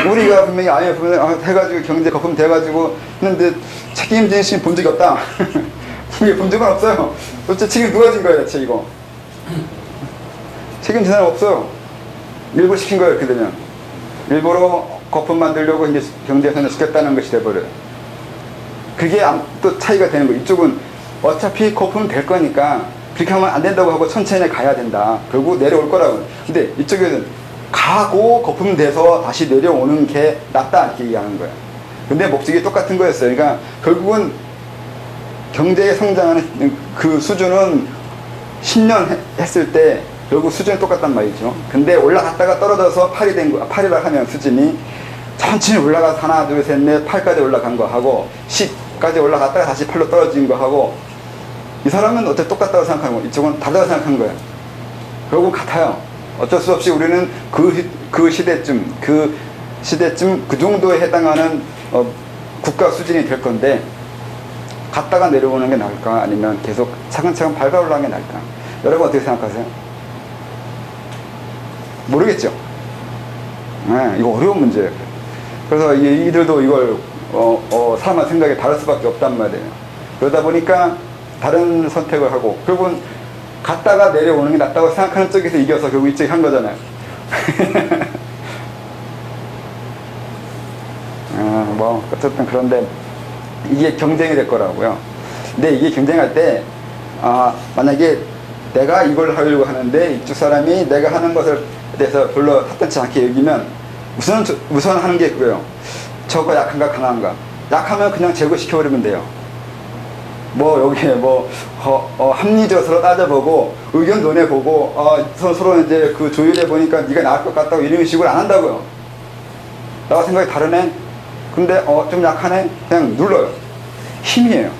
우리가 분명히 IMF 해가지고 경제 거품 돼가지고 했는데 책임진 신 본 적이 없다. 분명히 본 적은 없어요. 도대체 책임 누가 진 거야, 대체 이거? 책임진 사람 없어요. 일부 시킨 거예요, 이렇게 되면. 일부러 거품 만들려고 이제 경제선을 시켰다는 것이 돼버려요. 그게 또 차이가 되는 거예요. 이쪽은 어차피 거품은 될 거니까 그렇게 하면 안 된다고 하고 천천히 가야 된다. 결국 내려올 거라고. 근데 이쪽에는 가고 거품 돼서 다시 내려오는 게 낫다 이렇게 얘기하는 거예요. 근데 목적이 똑같은 거였어요. 그러니까 결국은 경제의 성장하는 그 수준은 10년 했을 때 결국 수준이 똑같단 말이죠. 근데 올라갔다가 떨어져서 8이 된 거, 8이라 하면 수준이 천천히 올라가서 하나, 둘, 셋, 넷, 8까지 올라간 거 하고 10까지 올라갔다가 다시 8로 떨어진 거 하고 이 사람은 어차피 똑같다고 생각하고 이쪽은 다르다고 생각한 거예요. 결국 같아요. 어쩔 수 없이 우리는 그 시대쯤 그 정도에 해당하는 국가 수준이 될 건데 갔다가 내려오는 게 나을까 아니면 계속 차근차근 밟아 올라가는 게 나을까? 여러분 어떻게 생각하세요? 모르겠죠? 네, 이거 어려운 문제예요. 그래서 이들도 이걸 사람의 생각이 다를 수밖에 없단 말이에요. 그러다 보니까 다른 선택을 하고 결국은 갔다가 내려오는 게 낫다고 생각하는 쪽에서 이겨서 결국 이쪽이 한 거잖아요. 뭐 어쨌든 그런데 이게 경쟁이 될 거라고요. 근데 이게 경쟁할 때 만약에 내가 이걸 하려고 하는데 이쪽 사람이 내가 하는 것을 대해서 별로 합당치 않게 여기면 우선 하는 게 그거예요. 저거 약한가 강한가. 약하면 그냥 제거시켜버리면 돼요. 뭐 여기에 뭐 합리적으로 따져보고 의견 논해보고 서로 이제 그 조율해보니까 네가 나을 것 같다고 이런 식으로 안 한다고요. 나와 생각이 다르네. 근데 좀 약하네. 그냥 눌러요. 힘이에요.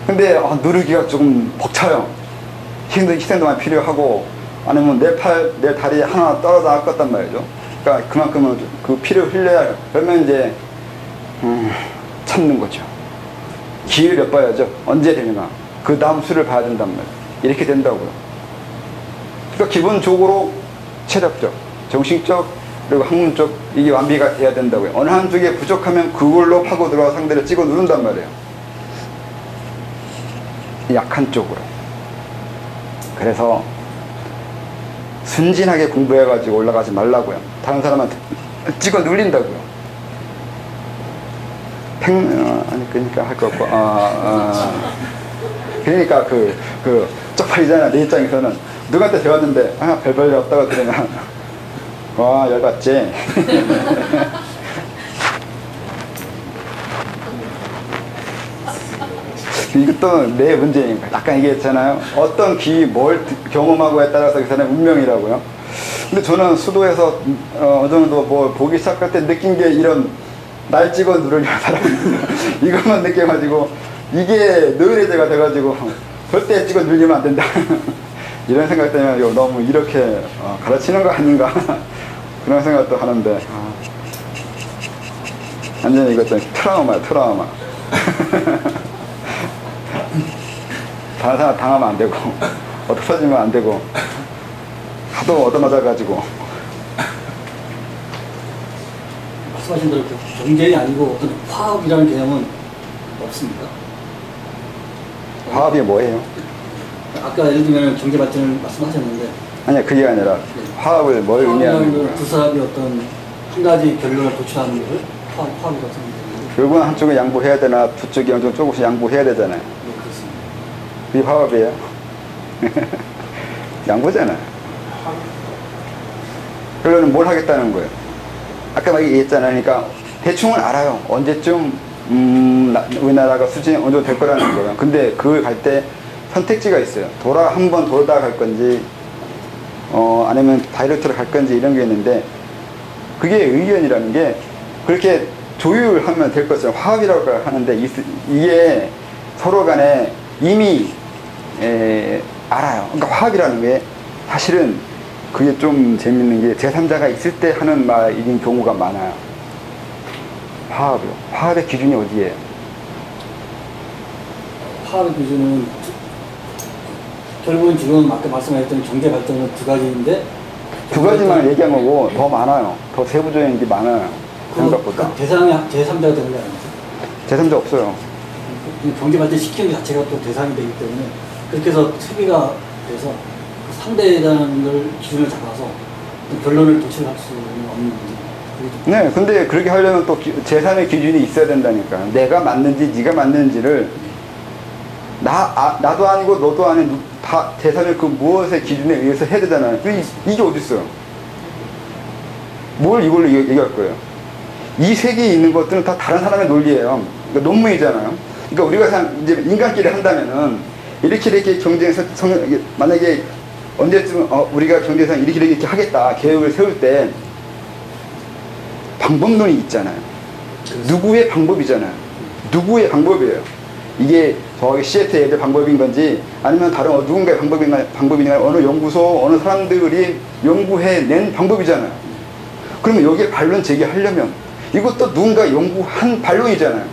근데 누르기가 조금 벅차요. 희생도 많이 필요하고 아니면 내 다리 하나 떨어져 나갈 것 같단 말이죠. 그러니까 그만큼은 그 피를 흘려야 해요. 그러면 이제 참는 거죠. 기회를 몇 봐야죠. 언제 되느냐. 그 다음 수를 봐야 된단 말이에요. 이렇게 된다고요. 그러니까 기본적으로 체력적, 정신적, 그리고 학문적 이게 완비가 돼야 된다고요. 어느 한쪽에 부족하면 그걸로 파고 들어와 상대를 찍어 누른단 말이에요. 약한 쪽으로. 그래서 순진하게 공부해가지고 올라가지 말라고요. 다른 사람한테 찍어 눌린다고요. 그러니까 할 거 없고, 그러니까 쪽팔리잖아. 내 입장에서는 누구한테 배웠는데 별볼일 없다고 그러면 와 열받지. 이것도 내 문제니까. 아까 얘기했잖아요. 어떤 뭘 경험하고에 따라서 그 사람의 운명이라고요. 근데 저는 수도에서 어느 정도 뭐 보기 시작할 때 느낀 게 이런 날 찍어 누르려는 사람 이것만 느껴가지고 이게 노예제가 돼가지고 절대 찍어 누르면 안 된다. 이런 생각 때문에 너무 이렇게 가르치는 거 아닌가 그런 생각도 하는데 완전히 이것도 트라우마야. 다른 사람 당하면 안 되고 없어지면 안 되고 하도 얻어맞아가지고. 말씀하신 대로 경쟁이 아니고 어떤 화합이라는 개념은 없습니까? 화합이 뭐예요? 아까 예를 들면 경제 발전을 말씀하셨는데 아니야 그게 아니라 화합을 뭘 의미하는 거예요? 두 사람이 어떤 한 가지 결론을 도출하는 것을 화합이라고 생각합니다. 결국은 한쪽은 양보해야 되나 두 쪽이 어느 정도 조금씩 양보해야 되잖아요. 네, 그렇습니다. 그게 화합이에요? 양보잖아요. 결론은 뭘 하겠다는 거예요? 아까 막 얘기했잖아요. 그러니까 대충은 알아요. 언제쯤 우리나라가 수준이 어느 정도 될 거라는 거예요. 근데 그걸 갈 때 선택지가 있어요. 한번 돌다 갈 건지 아니면 다이렉트로 갈 건지 이런 게 있는데 그게 의견이라는 게 그렇게 조율하면 될 것처럼 화합이라고 하는데 이게 서로 간에 이미 알아요. 그러니까 화합이라는 게 사실은 그게 좀 재밌는 게 제3자가 있을 때 하는 말인 경우가 많아요. 화합이요. 화합의 기준이 어디예요? 화합의 기준은 결국은 지금 아까 말씀하셨던 경제 발전은 두 가지인데 두 가지만 얘기한 거고 더 많아요. 더 세부적인 게 많아요. 생각보다. 그 대상이 제3자가 되는 게 아니죠. 제3자 없어요. 경제 발전 시키는 것 자체가 또 대상이 되기 때문에 그렇게 해서 세계가 돼서 그 상대에 대한 걸 기준을 잡아서 결론을 도출할 수는 없는 문제. 네, 근데 그렇게 하려면 또 제3의 기준이 있어야 된다니까. 내가 맞는지 네가 맞는지를 나도 아니고 너도 아닌 다 제3의 그 무엇의 기준에 의해서 해야 되잖아요. 이게 어딨어요? 뭘 이걸로 얘기할 거예요? 이 세계에 있는 것들은 다 다른 사람의 논리예요. 그러니까 논문이잖아요. 그러니까 우리가 이제 인간끼리 한다면은 이렇게 경쟁에서 만약에 언제쯤 우리가 경제에서 이렇게 하겠다 계획을 세울 때 방법론이 있잖아요. 누구의 방법이잖아요. 누구의 방법이에요. 이게 저기 시애틀 애들 방법인 건지 아니면 다른 누군가의 방법이냐 어느 연구소 어느 사람들이 연구해낸 방법이잖아요. 그러면 여기에 반론 제기하려면 이것도 누군가 연구한 반론이잖아요.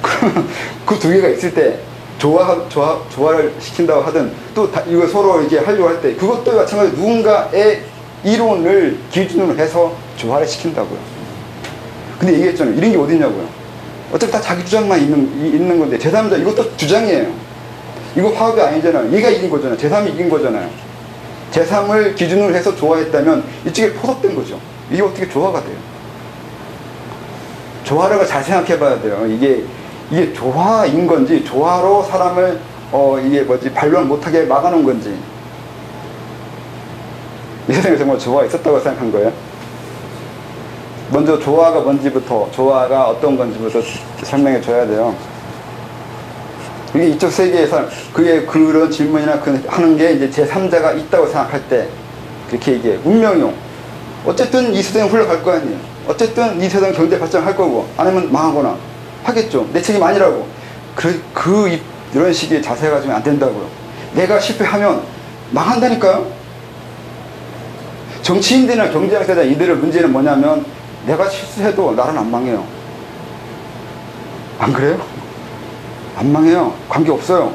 그러면 그 두 개가 있을 때 조화를 시킨다고 하든 또 이거 서로 이렇게 하려고 할 때 그것도 마찬가지로 누군가의 이론을 기준으로 해서 조화를 시킨다고요. 근데 얘기했잖아요. 이런 게 어딨냐고요. 어차피 다 자기 주장만 있는 건데 제3자 이것도 주장이에요. 이거 화합이 아니잖아요. 얘가 이긴 거잖아요. 제3이 이긴 거잖아요. 제3을 기준으로 해서 조화했다면 이쪽에 포섭된 거죠. 이게 어떻게 조화가 돼요? 조화라고 잘 생각해 봐야 돼요. 이게 조화인 건지 조화로 사람을 이게 반론 못하게 막아놓은 건지. 이 세상에 정말 조화가 있었다고 생각한 거예요. 먼저 조화가 뭔지부터, 조화가 어떤 건지부터 설명해 줘야 돼요. 이게 이쪽 세계에서 그런 질문이나 하는 게 이제 제3자가 있다고 생각할 때 그렇게 얘기해요. 운명이요. 어쨌든 이 세상은 흘러갈 거 아니에요. 어쨌든 이 세상 경제 발전할 거고 아니면 망하거나 하겠죠. 내 책임 아니라고. 이런 식의 자세가 가지면 안 된다고요. 내가 실패하면 망한다니까요. 정치인들이나 경제학자들 이들의 문제는 뭐냐면 내가 실수해도 나는 안 망해요. 안 그래요? 안 망해요. 관계없어요.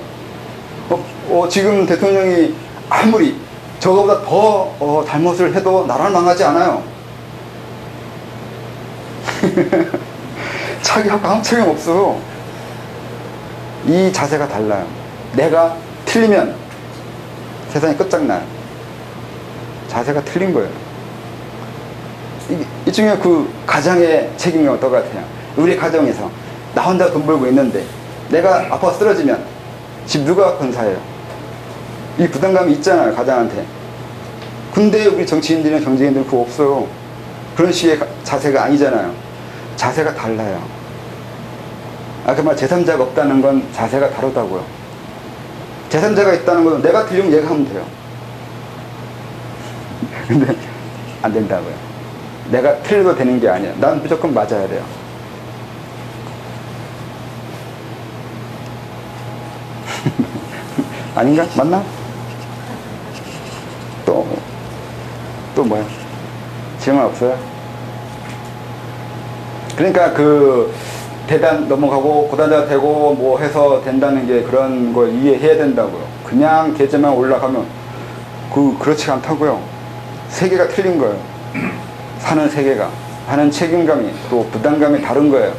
지금 대통령이 아무리 저거보다 더 잘못을 해도 나라는 망하지 않아요. 자기하고 아무 책임 없어요. 이 자세가 달라요. 내가 틀리면 세상이 끝장나요. 자세가 틀린 거예요. 이 중에 그 가장의 책임이 어떨 것 같아요? 우리 가정에서 나 혼자 돈 벌고 있는데 내가 아파서 쓰러지면 집 누가 건사해요? 이 부담감이 있잖아요, 가장한테. 근데 우리 정치인들이나 경제인들은 그거 없어요. 그런 식의 자세가 아니잖아요. 자세가 달라요. 아까 말 제3자가 없다는 건 자세가 다르다고요. 제3자가 있다는 건 내가 틀리면 얘가 하면 돼요. 근데 안 된다고요. 내가 틀려도 되는 게 아니에요. 난 무조건 맞아야 돼요. 아닌가? 맞나? 또 뭐야? 질문 없어요? 그러니까 대단 넘어가고 고단자 되고 뭐 해서 된다는 게 그런 걸 이해해야 된다고요. 그냥 계제만 올라가면 그렇지 않다고요. 세계가 틀린 거예요. 사는 세계가 하는 책임감이 또 부담감이 다른 거예요.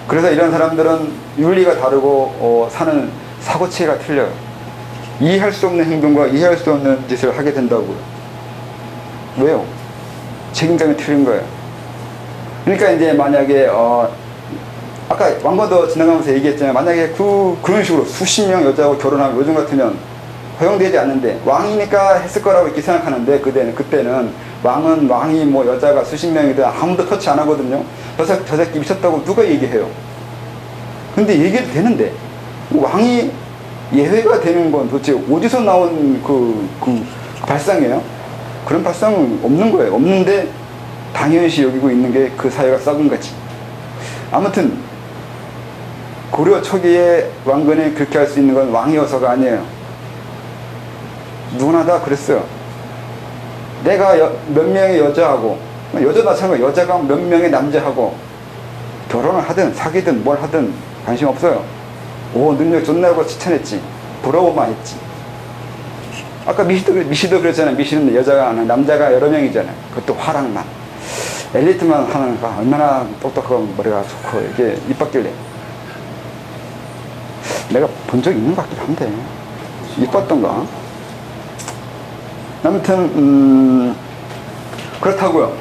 그래서 이런 사람들은 윤리가 다르고 사는 사고체가 틀려요. 이해할 수 없는 행동과 이해할 수 없는 짓을 하게 된다고요. 왜요? 책임감이 틀린 거예요. 그러니까 이제 만약에 아까 왕건도 지나가면서 얘기했잖아요. 만약에 그런 식으로 수십 명 여자하고 결혼하면 요즘 같으면 허용되지 않는데 왕이니까 했을 거라고 이렇게 생각하는데 그때는 왕이 뭐 여자가 수십 명이든 아무도 터치 안 하거든요. 저 새끼 미쳤다고 누가 얘기해요? 근데 얘기해도 되는데 왕이 예외가 되는 건 도대체 어디서 나온 그 발상이에요? 그런 발상은 없는 거예요. 없는데 당연시 여기고 있는 게 그 사회가 썩은 거지. 아무튼 고려 초기에 왕건이 그렇게 할 수 있는 건 왕이어서가 아니에요. 누구나 다 그랬어요. 내가 몇 명의 여자하고 여자 마찬가지 여자가 몇 명의 남자하고 결혼을 하든 사귀든 뭘 하든 관심 없어요. 오 능력 좋나고 칭찬했지. 부러워만 했지. 아까 미시도 그랬잖아요. 미시는 여자가 하나, 남자가 여러 명이잖아요. 그것도 화랑만. 엘리트만 하는가 얼마나 똑똑하고 머리가 좋고 이게 이뻤길래. 내가 본 적 있는 것 같기도 한데. 이뻤던가? 아무튼, 그렇다고요.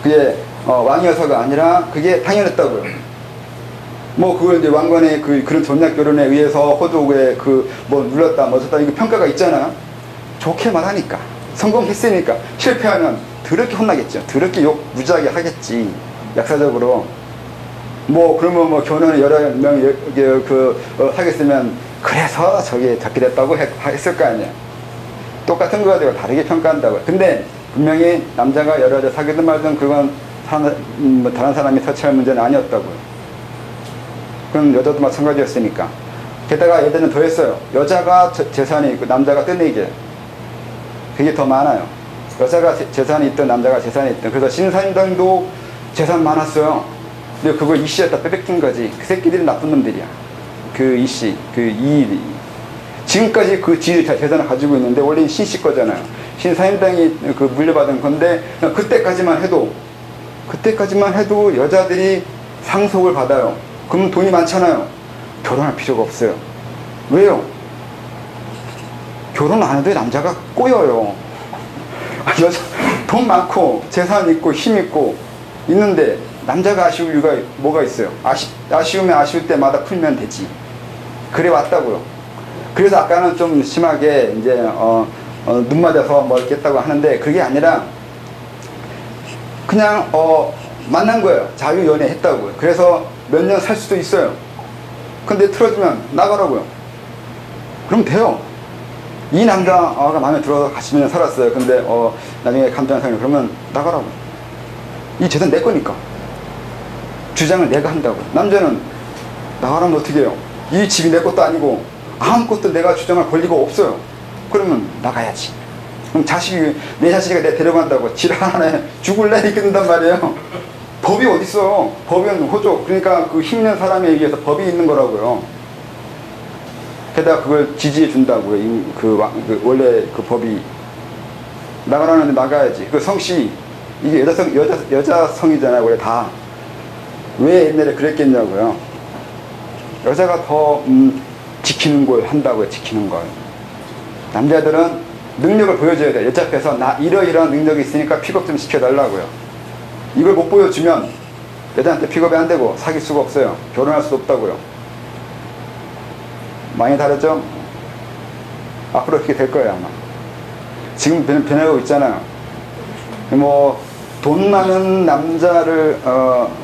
그게, 왕이어서가 아니라 그게 당연했다고요. 뭐, 그걸 이제 왕건의 그런 전략 결혼에 의해서 호족에 눌렀다, 멋졌다, 이거 평가가 있잖아요. 좋게 말하니까. 성공했으니까. 실패하면 더럽게 혼나겠죠. 더럽게 욕 무지하게 하겠지. 역사적으로. 뭐, 그러면 뭐, 결혼을 여러 명, 하겠으면, 그래서 저게 저렇게 됐다고 했을 거 아니에요. 똑같은 거 가지고 다르게 평가한다고요. 근데, 분명히 남자가 여러 여자 사귀든 말든 그건 다른 사람이 터치할 문제는 아니었다고요. 그럼 여자도 마찬가지였으니까. 게다가 예전에는 더 했어요. 여자가 재산이 있고 남자가 떼내게. 그게 더 많아요. 여자가 재산이 있든 남자가 재산이 있든. 그래서 신사임당도 재산 많았어요. 근데 그걸 이씨에다 빼뺏긴 거지. 그 새끼들이 나쁜 놈들이야. 그 이씨, 지금까지 그 재산을 가지고 있는데 원래 신씨 거잖아요. 신사임당이 물려받은 건데 그때까지만 해도 여자들이 상속을 받아요. 그럼 돈이 많잖아요. 결혼할 필요가 없어요. 왜요? 결혼 안 해도 남자가 꼬여요. 여자 돈 많고 재산 있고 힘 있고 있는데 남자가 아쉬울 이유가 뭐가 있어요? 아쉬우면 아쉬울 때마다 풀면 되지. 그래 왔다고요. 그래서 아까는 좀 심하게 이제 눈 맞아서 뭐 이렇게 했다고 하는데 그게 아니라 그냥 만난 거예요. 자유연애 했다고요. 그래서 몇 년 살 수도 있어요. 근데 틀어주면 나가라고요. 그럼 돼요. 이 남자가 마음에 들어서 같이 몇 년 살았어요. 근데 나중에 감정이 상해 그러면 나가라고요. 이 재산 내 거니까. 주장을 내가 한다고. 남자는 나가라면 어떻게 해요? 이 집이 내 것도 아니고 아무것도 내가 주장할 권리가 없어요. 그러면 나가야지. 그럼 내 자식이 내가 데려간다고 지랄하네 죽을래 이렇게 된단 말이에요. 법이 어딨어. 법은 호족. 그러니까 그 힘있는 사람에 의해서 법이 있는 거라고요. 게다가 그걸 지지해 준다고요. 원래 그 법이. 나가라는데 나가야지. 그 성씨 이게 여자 성이잖아요. 원래 다. 왜 옛날에 그랬겠냐고요. 여자가 더 지키는 걸 한다고요. 지키는 걸. 남자들은 능력을 보여줘야 돼요. 여자 앞에서 나 이러이러한 능력이 있으니까 픽업 좀 시켜달라고요. 이걸 못 보여주면 여자한테 픽업이 안 되고 사귈 수가 없어요. 결혼할 수도 없다고요. 많이 다르죠? 앞으로 그렇게 될 거예요 아마. 지금 변하고 있잖아요. 뭐 돈 많은 남자를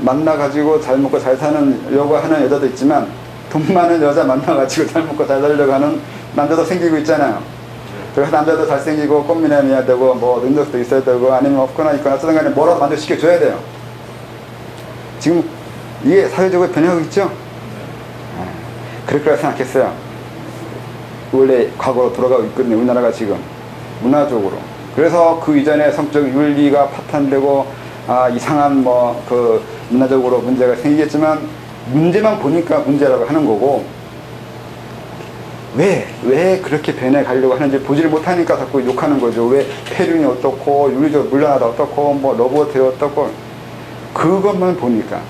만나가지고 잘 먹고 잘 사려고 하는 여자도 있지만 돈 많은 여자 만나가지고 잘 먹고 잘 살려고 하는 남자도 생기고 있잖아요. 그래서 남자도 잘생기고 꽃미남이어야 되고 뭐 능력도 있어야 되고 아니면 없거나 있거나 어쨌든 간에 뭐라도 만족시켜줘야 돼요. 지금 이게 사회적으로 변하고 있죠? 그럴 거라 생각했어요. 원래 과거로 돌아가고 있거든요. 우리나라가 지금 문화적으로. 그래서 그 이전에 성적 윤리가 파탄되고 이상한 문화적으로 문제가 생기겠지만 문제만 보니까 문제라고 하는 거고 왜 그렇게 변해가려고 하는지 보지를 못하니까 자꾸 욕하는 거죠. 왜 폐륜이 어떻고 윤리적으로 물러나다 어떻고 뭐 로봇이 어떻고 그것만 보니까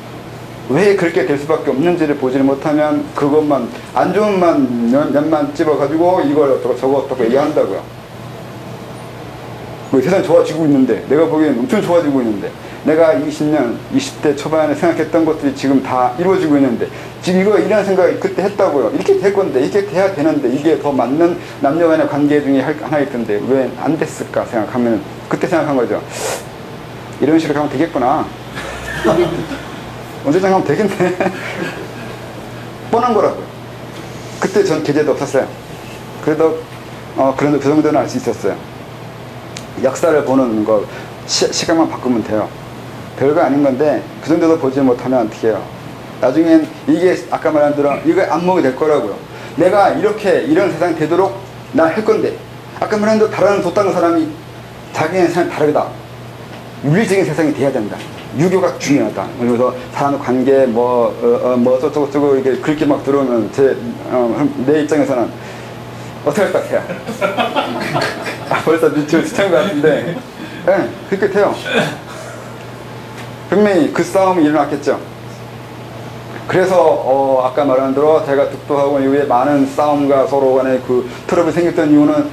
왜 그렇게 될 수밖에 없는지를 보지를 못하면 그것만 안 좋은 면만 찝어가지고 이걸 어떻고 저거 어떻고 얘기한다고요. 세상이 좋아지고 있는데 내가 보기엔 엄청 좋아지고 있는데 내가 20년 20대 초반에 생각했던 것들이 지금 다 이루어지고 있는데 지금 이런 생각을 그때 했다고요. 이렇게 될 건데 이렇게 돼야 되는데 이게 더 맞는 남녀 간의 관계 중에 하나 있던데 왜 안 됐을까 생각하면 그때 생각한 거죠. 이런 식으로 가면 되겠구나. 언제쯤 가면 되겠네. 뻔한 거라고요. 그때 전 계제도 없었어요. 그래도 그 정도는 알 수 있었어요. 역사를 보는 거 시각만 바꾸면 돼요. 별거 아닌 건데 그 정도도 보지 못하면 어떻게 해요. 나중엔 이게 아까 말한 대로 이거 안목이 될 거라고요. 내가 이런 세상이 되도록 난 할 건데 아까 말한 대로 다른 도땅 사람이 자기네 세상이 다르다. 윤리적인 세상이 돼야 된다. 유교가 중요하다. 그래서 사람 관계 저쩌고 이게 그렇게 막 들어오면 내 입장에서는 어떻게 할 것 같아요? 벌써 밑으로 스친 것 같은데, 네, 그렇게 돼요. 분명히 그 싸움이 일어났겠죠. 그래서 아까 말한 대로 제가 득도하고 이후에 많은 싸움과 서로 간에 그 트러블이 생겼던 이유는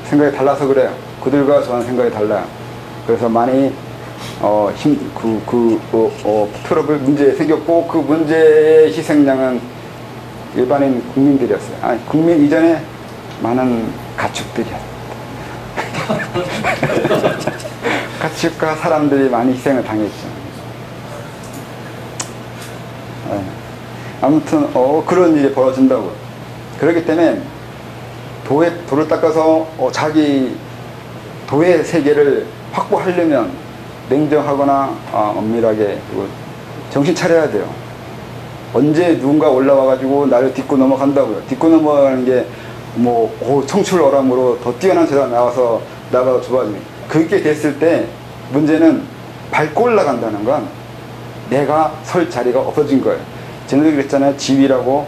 생각이 달라서 그래요. 그들과 저는 생각이 달라요. 그래서 많이 트러블 문제 생겼고, 그 문제의 희생양은 일반인 국민들이었어요. 아니, 국민 이전에 많은 가축들이었어요. 가축과 사람들이 많이 희생을 당했죠. 네. 아무튼 그런 일이 벌어진다고요. 그렇기 때문에 도를 닦아서 자기 도의 세계를 확보하려면 냉정하거나 엄밀하게 정신 차려야 돼요. 언제 누군가 올라와가지고 나를 딛고 넘어간다고요. 딛고 넘어가는 게 청출어람으로 더 뛰어난 세상 나가서 좋아지네. 그렇게 됐을 때 문제는 밟고 올라간다는 건 내가 설 자리가 없어진 거예요. 전에도 그랬잖아요. 지위라고.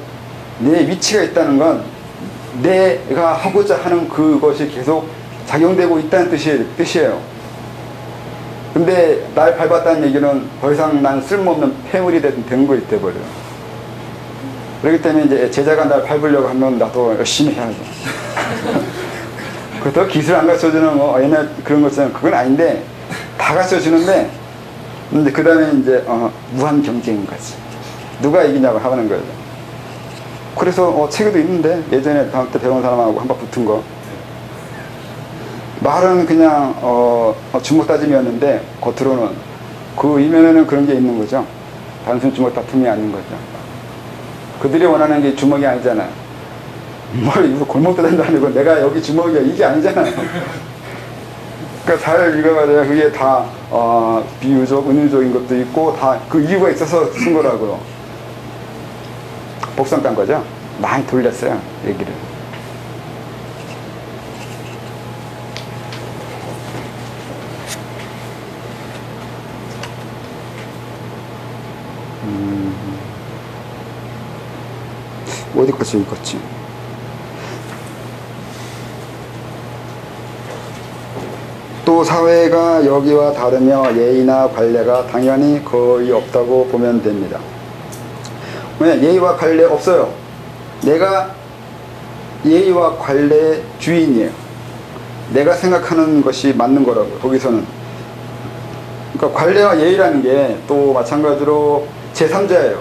내 위치가 있다는 건 내가 하고자 하는 그것이 계속 작용되고 있다는 뜻이에요. 근데 날 밟았다는 얘기는 더 이상 난 쓸모없는 폐물이 된 거이 돼버려요. 그렇기 때문에 이제 제자가 날 밟으려고 하면 나도 열심히 해야죠. 그것도 기술 안 가르쳐주는 옛날 그런 것처럼 그건 아닌데 다 가르쳐주는데, 근데 그 다음에 이제 무한 경쟁인 거지. 누가 이기냐고 하는 거죠. 그래서 책에도 있는데 예전에 다음 때 배운 사람하고 한번 붙은 거. 말은 그냥 주먹 다짐이었는데 겉으로는 그 이면에는 그런 게 있는 거죠. 단순 주먹 다툼이 아닌 거죠. 그들이 원하는 게 주먹이 아니잖아요. 이거 골목 다닌다는 내가 여기 주먹이야 이게 아니잖아요. 그러니까 잘 읽어봐야 그게 다 비유적, 은유적인 것도 있고 다 그 이유가 있어서 쓴 거라고요. 복선 깐 거죠. 많이 돌렸어요 얘기를. 어디까지 읽었지? 또 사회가 여기와 다르며 예의나 관례가 당연히 거의 없다고 보면 됩니다. 왜? 예의와 관례 없어요. 내가 예의와 관례의 주인이에요. 내가 생각하는 것이 맞는 거라고 거기서는. 그러니까 관례와 예의라는 게 또 마찬가지로 제3자예요.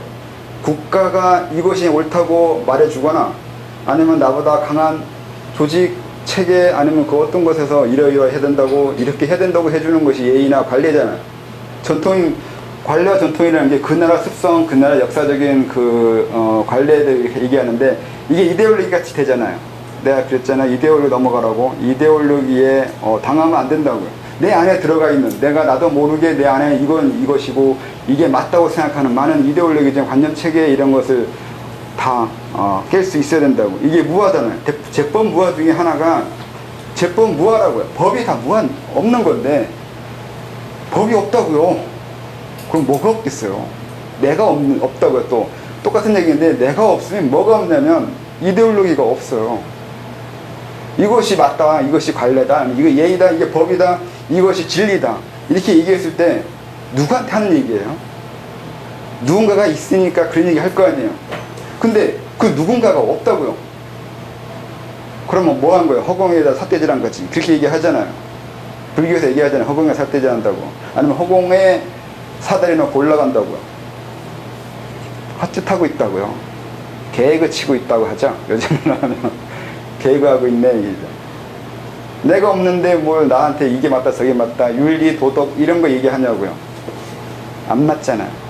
국가가 이것이 옳다고 말해주거나 아니면 나보다 강한 조직, 체계 아니면 그 어떤 것에서 이러이러해야 된다고 이렇게 해야 된다고 해주는 것이 예의나 관례잖아요. 관례와 전통이라는 게 그 나라 습성, 그 나라 역사적인 관례에 대해 얘기하는데 이게 이데올로기 같이 되잖아요. 내가 그랬잖아요. 이데올로기 넘어가라고. 이데올로기에 당하면 안 된다고요. 내 안에 들어가 있는, 내가 나도 모르게 내 안에 이것이고 이게 맞다고 생각하는 많은 이데올로기적 관념 체계 이런 것을 다 깰 수 있어야 된다고. 이게 무화잖아요. 제법 무화 중에 하나가 제법 무화라고요. 법이 다 무한 없는 건데 법이 없다고요. 그럼 뭐가 없겠어요? 내가 없다고요. 또 똑같은 얘기인데 내가 없으면 뭐가 없냐면 이데올로기가 없어요. 이것이 맞다, 이것이 관례다, 이거 예의다, 이게 법이다, 이것이 진리다 이렇게 얘기했을 때 누구한테 하는 얘기예요? 누군가가 있으니까 그런 얘기 할 거 아니에요. 근데 그 누군가가 없다고요. 그러면 뭐 한 거예요? 허공에다 삿대질한 거지. 그렇게 얘기하잖아요. 불교에서 얘기하잖아요. 허공에 삿대질한다고. 아니면 허공에 사다리 놓고 올라간다고요. 헛짓하고 있다고요. 개그 치고 있다고 하죠. 요즘으로 하면 개그하고 있네 얘기죠. 내가 없는데 뭘 나한테 이게 맞다 저게 맞다 윤리 도덕 이런 거 얘기하냐고요. 안 맞잖아요.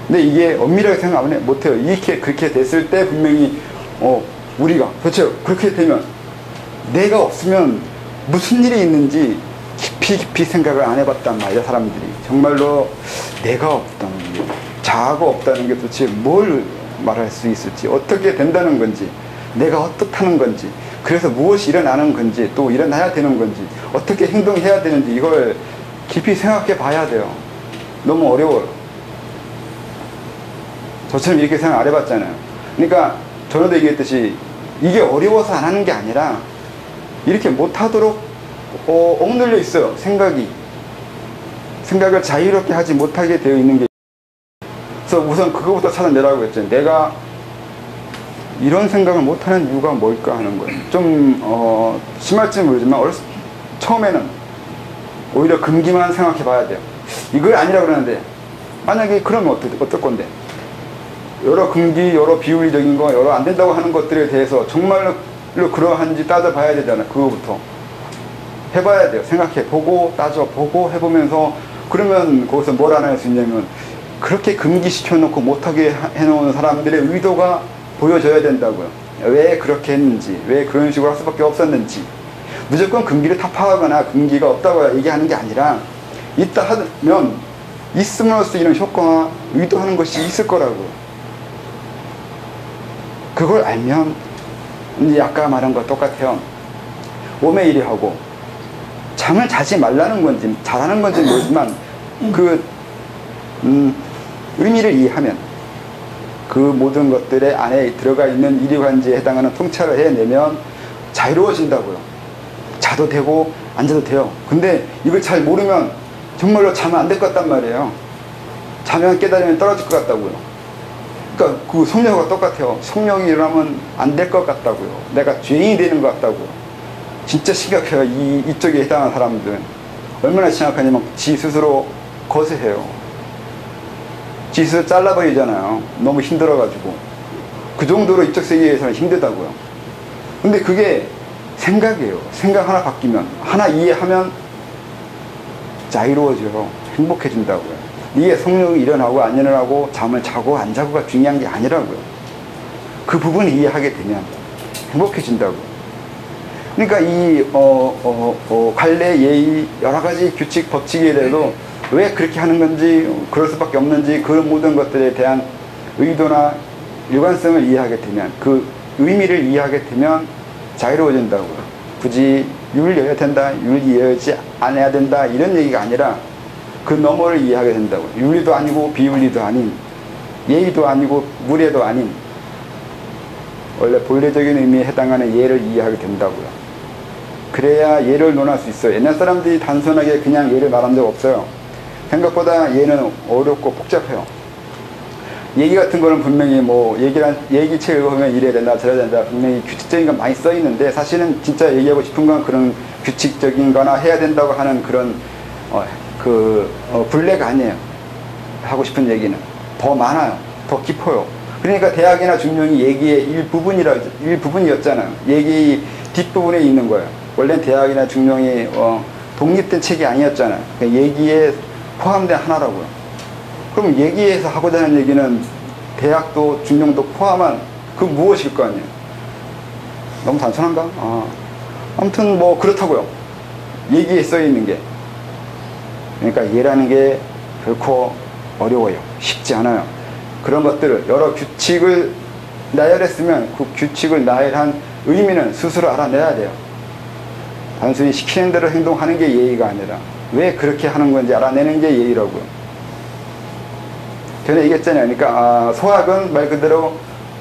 근데 이게 엄밀하게 생각 못해요. 이렇게 그렇게 됐을 때 분명히 우리가 그렇죠. 그렇게 되면 내가 없으면 무슨 일이 있는지 깊이 생각을 안 해봤단 말이야. 사람들이 정말로 내가 없다는 게 자아가 없다는 게 도대체 뭘 말할 수 있을지 어떻게 된다는 건지 내가 어떻다는 건지 그래서 무엇이 일어나는 건지 또 일어나야 되는 건지 어떻게 행동해야 되는지 이걸 깊이 생각해 봐야 돼요. 너무 어려워요. 저처럼 이렇게 생각 안 해봤잖아요. 그러니까 전에도 얘기했듯이 이게 어려워서 안 하는 게 아니라 이렇게 못하도록 억눌려 있어요. 생각을 자유롭게 하지 못하게 되어 있는 게. 그래서 우선 그거부터 찾아내라고 했죠. 내가 이런 생각을 못하는 이유가 뭘까 하는 거예요. 좀 심할지 모르지만 처음에는 오히려 금기만 생각해 봐야 돼요. 이걸 아니라고 그러는데 만약에 그러면 어떨 건데, 여러 금기, 여러 비윤리적인 거, 여러 안 된다고 하는 것들에 대해서 정말로 그러한지 따져봐야 되잖아요. 그거부터 해봐야 돼요. 생각해보고 따져보고 해보면서, 그러면 거기서 뭘 알아낼 수 있냐면, 그렇게 금기시켜놓고 못하게 해놓은 사람들의 의도가 보여져야 된다고요. 왜 그렇게 했는지, 왜 그런 식으로 할 수밖에 없었는지. 무조건 금기를 타파하거나 금기가 없다고 얘기하는 게 아니라, 있다 하면 있음으로써 이런 효과와 의도하는 것이 있을 거라고요. 그걸 알면 이제 아까 말한 거 똑같아요. 오매일이하고 잠을 자지 말라는 건지 잘하는 건지 모르지만 의미를 이해하면 그 모든 것들의 안에 들어가 있는 이리관지에 해당하는 통찰을 해내면 자유로워진다고요. 자도 되고 안 자도 돼요. 근데 이걸 잘 모르면 정말로 자면 안 될 것 같단 말이에요. 자면 깨달으면 떨어질 것 같다고요. 그러니까 그 성령과 똑같아요. 성령이 일어나면 안 될 것 같다고요. 내가 죄인이 되는 것 같다고요. 진짜 심각해요. 이쪽에 해당하는 사람들은 얼마나 심각하냐면 지 스스로 거스해요. 지 스스로 잘라버리잖아요. 너무 힘들어가지고. 그 정도로 이쪽 세계에서는 힘들다고요. 근데 그게 생각이에요. 생각 하나 바뀌면, 하나 이해하면 자유로워져요. 행복해진다고요. 이게 성령이 일어나고 안 일어나고 잠을 자고 안 자고가 중요한 게 아니라고요. 그 부분을 이해하게 되면 행복해진다고요. 그러니까 이 관례, 예의, 여러 가지 규칙, 법칙에 대해서 왜 그렇게 하는 건지, 그럴 수밖에 없는지, 그런 모든 것들에 대한 의도나 일관성을 이해하게 되면, 그 의미를 이해하게 되면 자유로워진다고요. 굳이 율이어야 된다, 율이어야지 안 해야 된다, 이런 얘기가 아니라 그 너머를 이해하게 된다고요. 윤리도 아니고 비윤리도 아닌, 예의도 아니고 무례도 아닌, 원래 본래적인 의미에 해당하는 예를 이해하게 된다고요. 그래야 예를 논할 수 있어요. 옛날 사람들이 단순하게 그냥 예를 말한 적 없어요. 생각보다 예는 어렵고 복잡해요. 얘기 같은 거는 분명히 뭐 얘기책을 보면 이래야 된다 저래야 된다 분명히 규칙적인 건 많이 써 있는데, 사실은 진짜 얘기하고 싶은 건 그런 규칙적인 거나 해야 된다고 하는 그런 분례가 아니에요. 하고 싶은 얘기는 더 많아요. 더 깊어요. 그러니까 대학이나 중용이 얘기의 일부분이었잖아요. 얘기 뒷부분에 있는 거예요. 원래는 대학이나 중용이 독립된 책이 아니었잖아요. 그러니까 얘기에 포함된 하나라고요. 그럼 얘기에서 하고자 하는 얘기는 대학도 중용도 포함한 그 무엇일 거 아니에요. 너무 단순한가? 아무튼 뭐 그렇다고요. 얘기에 써 있는 게. 그러니까 예라는 게 결코 어려워요. 쉽지 않아요. 그런 것들을 여러 규칙을 나열했으면 그 규칙을 나열한 의미는 스스로 알아내야 돼요. 단순히 시키는 대로 행동하는 게 예의가 아니라 왜 그렇게 하는 건지 알아내는 게 예의라고요. 전에 얘기했잖아요. 그러니까 소학은 말 그대로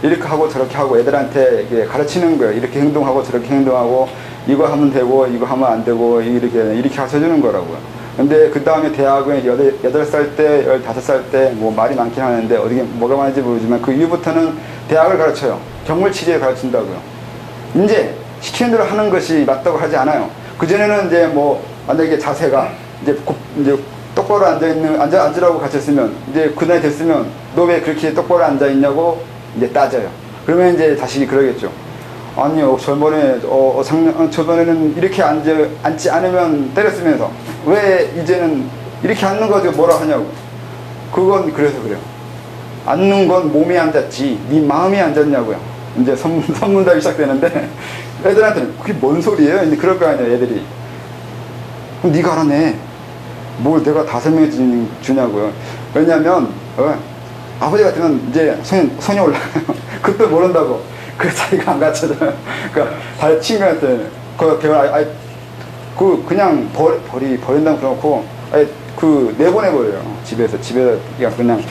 이렇게 하고 저렇게 하고 애들한테 가르치는 거예요. 이렇게 행동하고 저렇게 행동하고 이거 하면 되고 이거 하면 안 되고 이렇게 가르쳐주는 거라고요. 근데 그 다음에 대학은 8살 때, 15살 때 뭐 말이 많긴 하는데 어디게 뭐가 많은지 모르지만 그 이후부터는 대학을 가르쳐요. 경물치리를 가르친다고요. 이제 시키는 대로 하는 것이 맞다고 하지 않아요. 그전에는 이제 뭐 만약에 자세가 이제 똑바로 앉으라고 가르쳤으면 이제 그 나이 됐으면 너 왜 그렇게 똑바로 앉아있냐고 이제 따져요. 그러면 이제 다시 그러겠죠. 아니요, 저번에는 이렇게 앉지 않으면 때렸으면서 왜 이제는 이렇게 앉는 거 가지고 뭐라 하냐고. 그건 그래서 그래요. 앉는 건 몸에 앉았지 네 마음이 앉았냐고요. 이제 선문답이 시작되는데 애들한테는 그게 뭔 소리예요? 이제 그럴 거 아니에요, 애들이. 그럼 네가 알아내. 뭘 내가 다 설명해 주냐고요. 왜냐면 아버지 같으면 이제 손이 올라가요. 그것도 모른다고. 그 자기가 안 가르쳐줘요. 그러니까 다른 친구한테 그냥 버린다고 그러고 내보내버려요. 집에서 그냥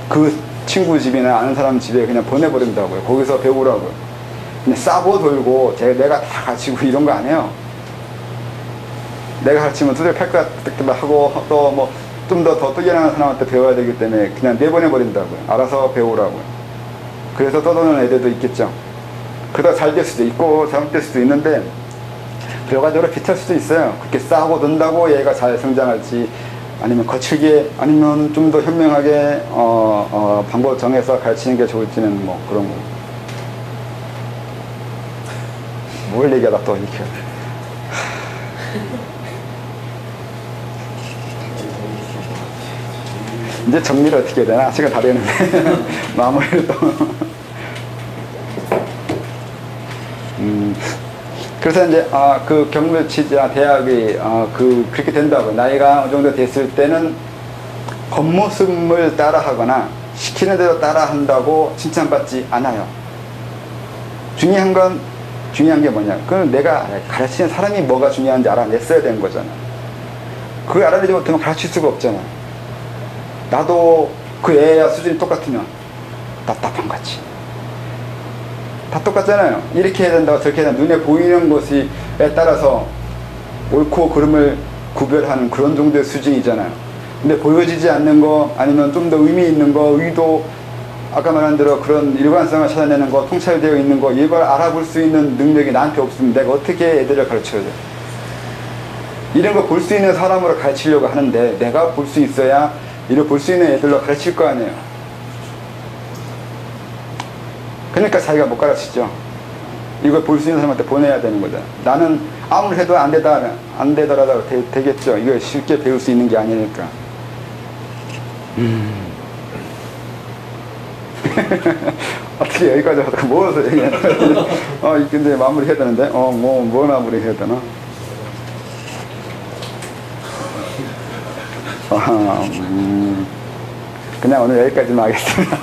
그 친구 집이나 아는 사람 집에 그냥 보내버린다고요. 거기서 배우라고요. 그냥 싸고 돌고 내가 다 가르치고 이런 거 안 해요. 내가 가르치면 두들 팔것 같기도 하고 또 뭐 좀 더 뛰어난 사람한테 배워야 되기 때문에 그냥 내보내버린다고요. 알아서 배우라고요. 그래서 떠도는 애들도 있겠죠. 그러다 잘 될 수도 있고 잘못될 수도 있는데 결과적으로 비틀 수도 있어요. 그렇게 싸고 돈다고 얘가 잘 성장할지 아니면 거칠게 아니면 좀 더 현명하게 방법 정해서 가르치는 게 좋을지는 뭐 그런 거. 뭘 얘기하다 또 이렇게 이제 정리를 어떻게 해야 되나? 시간 다 되는데 마무리를 또 그래서 이제 그 경로치자 대학이 그렇게 된다고 나이가 어느 정도 됐을 때는 겉모습을 따라하거나 시키는 대로 따라한다고 칭찬받지 않아요. 중요한 게 뭐냐? 그건 내가 가르치는 사람이 뭐가 중요한지 알아냈어야 되는 거잖아. 그걸 알아내지 못하면 가르칠 수가 없잖아. 나도 그 애야 수준이 똑같으면 답답한 거지. 다 똑같잖아요. 이렇게 해야 된다고 저렇게 해야 된다. 눈에 보이는 것에 따라서 옳고 그름을 구별하는 그런 정도의 수준이잖아요. 근데 보여지지 않는 거 아니면 좀 더 의미 있는 거 의도 아까 말한 대로 그런 일관성을 찾아내는 거 통찰되어 있는 거 이걸 알아볼 수 있는 능력이 나한테 없으면 내가 어떻게 애들을 가르쳐야 돼. 이런 거 볼 수 있는 사람으로 가르치려고 하는데 내가 볼 수 있어야 이걸 볼 수 있는 애들로 가르칠 거 아니에요. 그러니까 자기가 못 가르치죠. 이걸 볼 수 있는 사람한테 보내야 되는 거잖아. 나는 아무리 해도 안 되더라도 되겠죠. 이걸 쉽게 배울 수 있는 게 아니니까. 어떻게 여기까지 와서 모아서 얘기하냐. 근데 마무리 해야 되는데, 뭐 마무리 해야 되나? 그냥 오늘 여기까지만 하겠습니다.